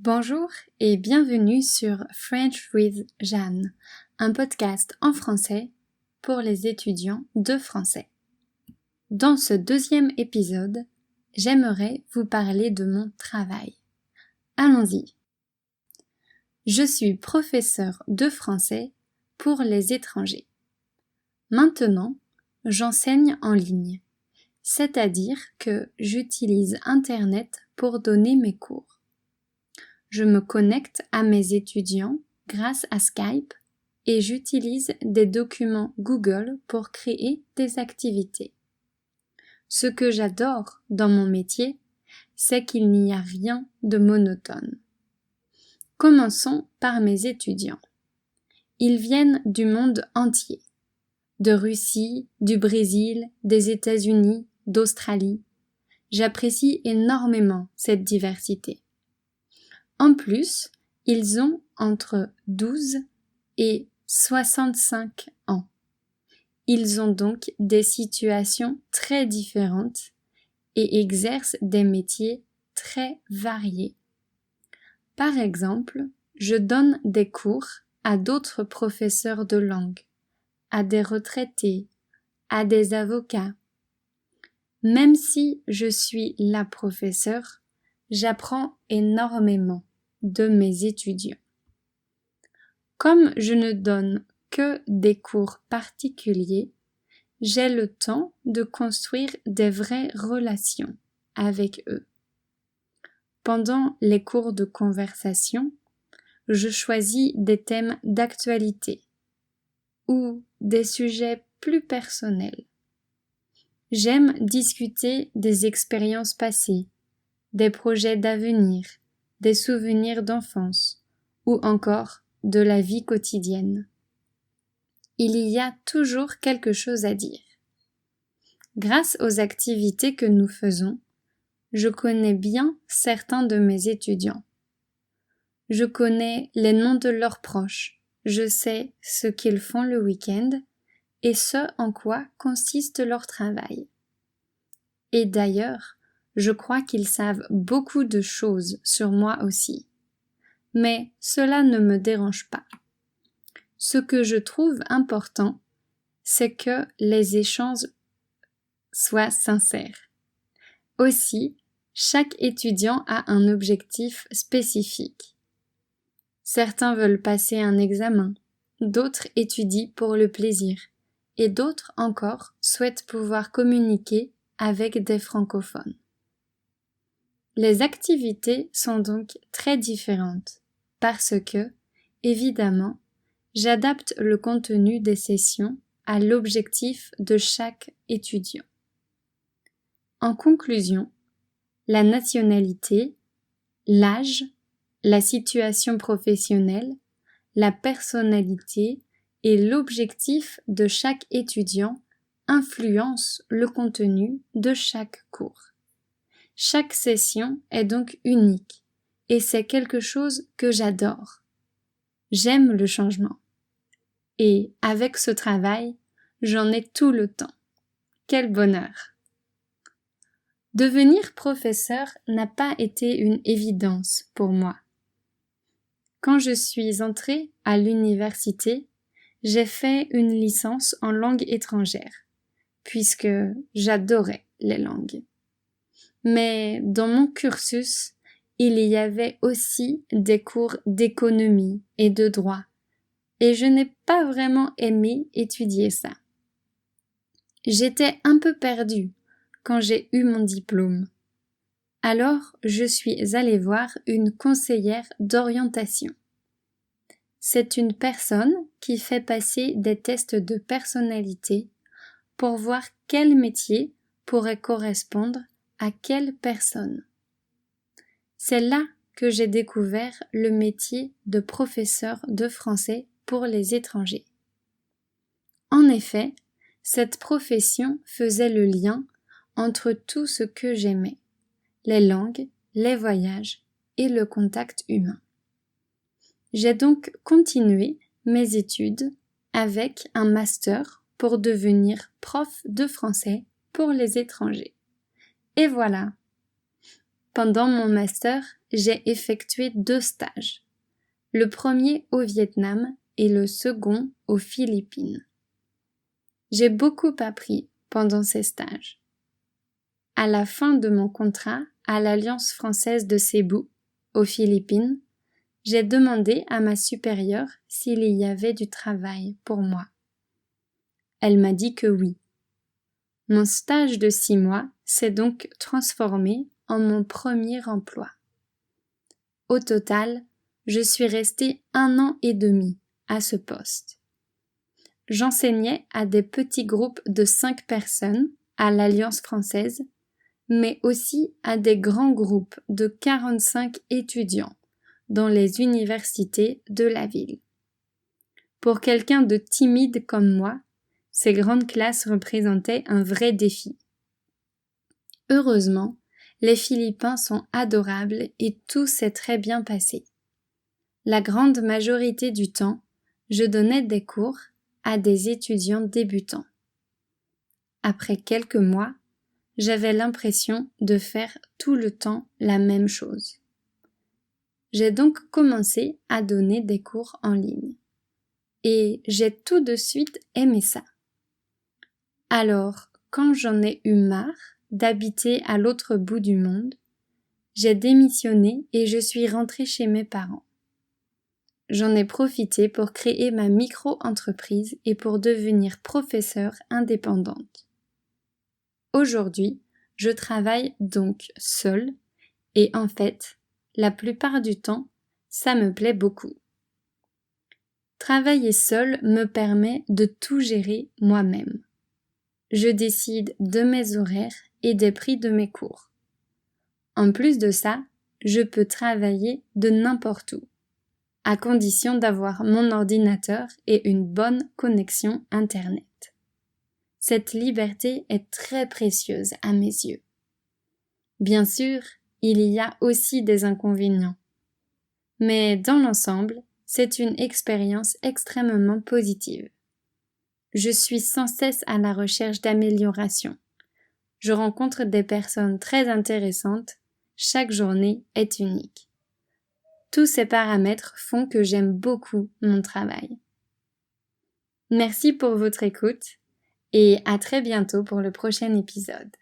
Bonjour et bienvenue sur French with Jeanne, un podcast en français pour les étudiants de français. Dans ce deuxième épisode, j'aimerais vous parler de mon travail. Allons-y. Je suis professeur de français pour les étrangers. Maintenant, j'enseigne en ligne, c'est-à-dire que j'utilise Internet pour donner mes cours. Je me connecte à mes étudiants grâce à Skype et j'utilise des documents Google pour créer des activités. Ce que j'adore dans mon métier, c'est qu'il n'y a rien de monotone. Commençons par mes étudiants. Ils viennent du monde entier, de Russie, du Brésil, des États-Unis, d'Australie. J'apprécie énormément cette diversité. En plus, ils ont entre 12 et 65 ans. Ils ont donc des situations très différentes et exercent des métiers très variés. Par exemple, je donne des cours à d'autres professeurs de langue, à des retraités, à des avocats. Même si je suis la professeure, j'apprends énormément de mes étudiants. Comme je ne donne que des cours particuliers, j'ai le temps de construire des vraies relations avec eux. Pendant les cours de conversation, je choisis des thèmes d'actualité ou des sujets plus personnels. J'aime discuter des expériences passées, des projets d'avenir, des souvenirs d'enfance ou encore de la vie quotidienne. Il y a toujours quelque chose à dire. Grâce aux activités que nous faisons, je connais bien certains de mes étudiants. Je connais les noms de leurs proches, je sais ce qu'ils font le week-end et ce en quoi consiste leur travail. Et d'ailleurs, je crois qu'ils savent beaucoup de choses sur moi aussi. Mais cela ne me dérange pas. Ce que je trouve important, c'est que les échanges soient sincères. Aussi, chaque étudiant a un objectif spécifique. Certains veulent passer un examen, d'autres étudient pour le plaisir, et d'autres encore souhaitent pouvoir communiquer avec des francophones. Les activités sont donc très différentes parce que, évidemment, j'adapte le contenu des sessions à l'objectif de chaque étudiant. En conclusion, la nationalité, l'âge, la situation professionnelle, la personnalité et l'objectif de chaque étudiant influencent le contenu de chaque cours. Chaque session est donc unique et c'est quelque chose que j'adore. J'aime le changement. Et avec ce travail, j'en ai tout le temps. Quel bonheur! Devenir professeur n'a pas été une évidence pour moi. Quand je suis entrée à l'université, j'ai fait une licence en langue étrangère, puisque j'adorais les langues. Mais dans mon cursus, il y avait aussi des cours d'économie et de droit, et je n'ai pas vraiment aimé étudier ça. J'étais un peu perdue quand j'ai eu mon diplôme. Alors, je suis allée voir une conseillère d'orientation. C'est une personne qui fait passer des tests de personnalité pour voir quel métier pourrait correspondre à quelle personne. C'est là que j'ai découvert le métier de professeur de français pour les étrangers. En effet, cette profession faisait le lien entre tout ce que j'aimais, les langues, les voyages et le contact humain. J'ai donc continué mes études avec un master pour devenir prof de français pour les étrangers. Et voilà. Pendant mon master, j'ai effectué 2 stages. Le premier au Vietnam et le second aux Philippines. J'ai beaucoup appris pendant ces stages. À la fin de mon contrat à l'Alliance française de Cebu, aux Philippines, j'ai demandé à ma supérieure s'il y avait du travail pour moi. Elle m'a dit que oui. Mon stage de 6 mois s'est donc transformé en mon premier emploi. Au total, je suis restée 1 an et demi à ce poste. J'enseignais à des petits groupes de 5 personnes à l'Alliance française, mais aussi à des grands groupes de 45 étudiants dans les universités de la ville. Pour quelqu'un de timide comme moi, ces grandes classes représentaient un vrai défi. Heureusement, les Philippins sont adorables et tout s'est très bien passé. La grande majorité du temps, je donnais des cours à des étudiants débutants. Après quelques mois, j'avais l'impression de faire tout le temps la même chose. J'ai donc commencé à donner des cours en ligne. Et j'ai tout de suite aimé ça. Alors, quand j'en ai eu marre d'habiter à l'autre bout du monde, j'ai démissionné et je suis rentrée chez mes parents. J'en ai profité pour créer ma micro-entreprise et pour devenir professeure indépendante. Aujourd'hui, je travaille donc seule et en fait, la plupart du temps, ça me plaît beaucoup. Travailler seule me permet de tout gérer moi-même. Je décide de mes horaires et des prix de mes cours. En plus de ça, je peux travailler de n'importe où, à condition d'avoir mon ordinateur et une bonne connexion Internet. Cette liberté est très précieuse à mes yeux. Bien sûr, il y a aussi des inconvénients. Mais dans l'ensemble, c'est une expérience extrêmement positive. Je suis sans cesse à la recherche d'amélioration. Je rencontre des personnes très intéressantes. Chaque journée est unique. Tous ces paramètres font que j'aime beaucoup mon travail. Merci pour votre écoute et à très bientôt pour le prochain épisode.